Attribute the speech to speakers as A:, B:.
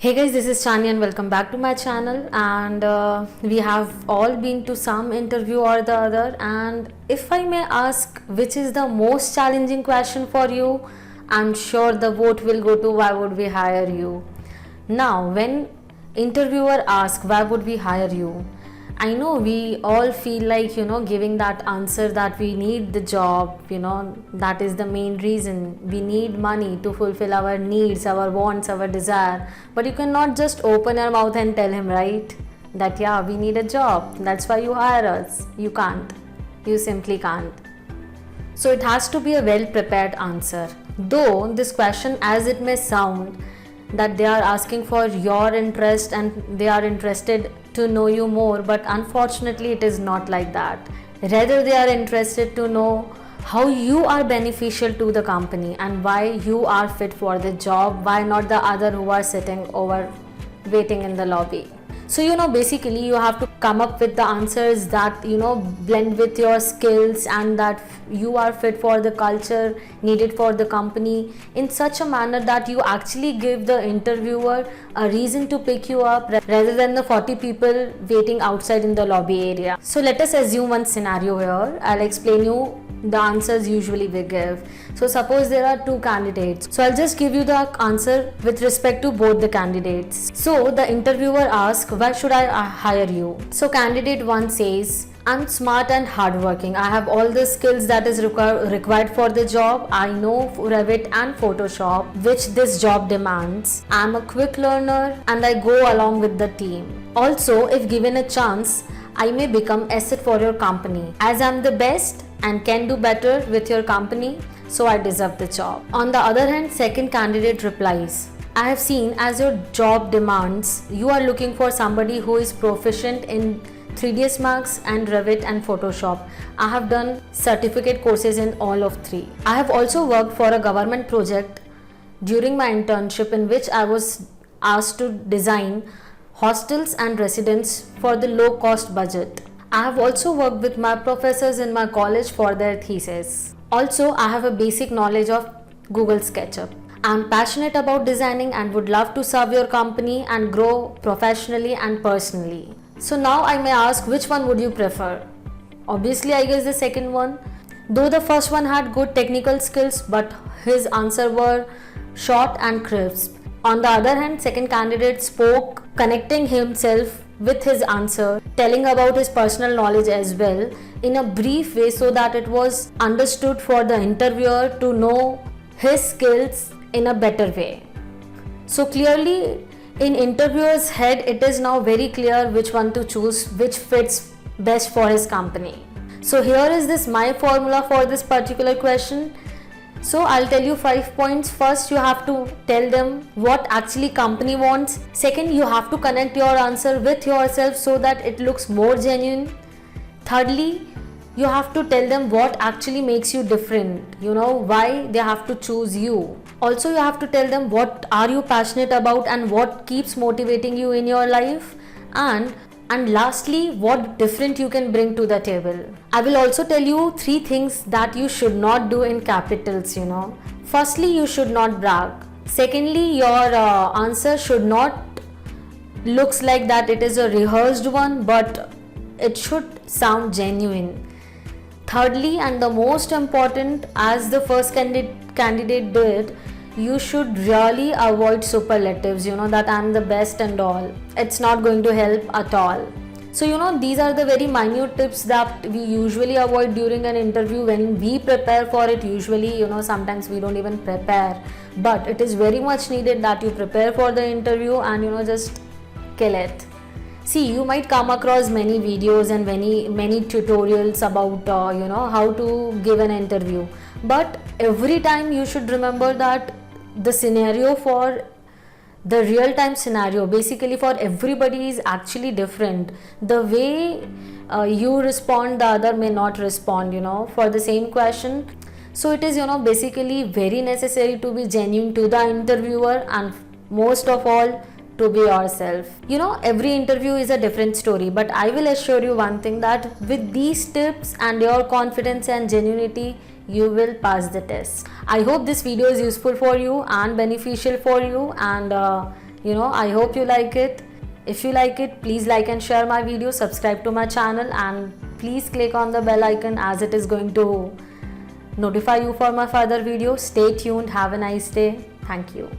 A: Hey guys, this is Chani and welcome back to my channel. And we have all been to some interview or the other. And if I may ask, which is the most challenging question for you? I'm sure the vote will go to why would we hire you. Now, when interviewer asks why would we hire you, I know we all feel like, giving that answer that we need the job, that is the main reason. We need money to fulfill our needs, our wants, our desire. But you cannot just open your mouth and tell him, right? That, yeah, we need a job. That's why you hire us. You can't. You simply can't. So it has to be a well prepared answer. Though this question, as it may sound, that they are asking for your interest and they are interested to know you more, but unfortunately it is not like that. Rather, they are interested to know how you are beneficial to the company and why you are fit for the job, why not the other who are sitting over waiting in the lobby. So basically you have to come up with the answers that blend with your skills and that you are fit for the culture needed for the company in such a manner that you actually give the interviewer a reason to pick you up rather than the 40 people waiting outside in the lobby area. So let us assume one scenario here. I'll explain you the answers usually we give. So suppose there are two candidates. So I'll just give you the answer with respect to both the candidates. So the interviewer asks, why should I hire you? So candidate 1 says, I'm smart and hardworking. I have all the skills that is required for the job. I know Revit and Photoshop, which this job demands. I'm a quick learner and I go along with the team. Also, if given a chance, I may become asset for your company as I'm the best and can do better with your company, so I deserve the job. On the other hand, second candidate replies, I have seen as your job demands, you are looking for somebody who is proficient in 3ds Max and Revit and Photoshop. I have done certificate courses in all of three. I have also worked for a government project during my internship in which I was asked to design hostels and residents for the low cost budget. I have also worked with my professors in my college for their thesis. Also, I have a basic knowledge of Google SketchUp. I am passionate about designing and would love to serve your company and grow professionally and personally. So now I may ask, which one would you prefer? Obviously, I guess the second one. Though the first one had good technical skills, but his answer were short and crisp. On the other hand, second candidate spoke, connecting himself with his answer, telling about his personal knowledge as well in a brief way so that it was understood for the interviewer to know his skills in a better way. So clearly in interviewer's head it is now very clear which one to choose, which fits best for his company. So here is this my formula for this particular question. So I'll tell you 5 points. First, you have to tell them what actually company wants. Second, you have to connect your answer with yourself so that it looks more genuine. Thirdly, you have to tell them what actually makes you different, why they have to choose you. Also, you have to tell them what are you passionate about and what keeps motivating you in your life. And lastly, what different you can bring to the table. I will also tell you 3 things that you should not do in capitals, Firstly, you should not brag. Secondly, your answer should not looks like that it is a rehearsed one, but it should sound genuine. Thirdly, and the most important, as the first candidate did, you should really avoid superlatives, that I'm the best and all. It's not going to help at all. So these are the very minute tips that we usually avoid during an interview when we prepare for it. Usually, sometimes we don't even prepare, but it is very much needed that you prepare for the interview and just kill it. See, you might come across many videos and many tutorials about how to give an interview, but every time you should remember that the scenario for the real time scenario basically for everybody is actually different. The way you respond, the other may not respond for the same question. So it is basically very necessary to be genuine to the interviewer and most of all to be yourself. Every interview is a different story, but I will assure you one thing, that with these tips and your confidence and genuinity, you will pass the test. I hope this video is useful for you and beneficial for you, and I hope you like it. If you like it, please like and share my video, subscribe to my channel, and please click on the bell icon as it is going to notify you for my further videos. Stay tuned. Have a nice day. Thank you.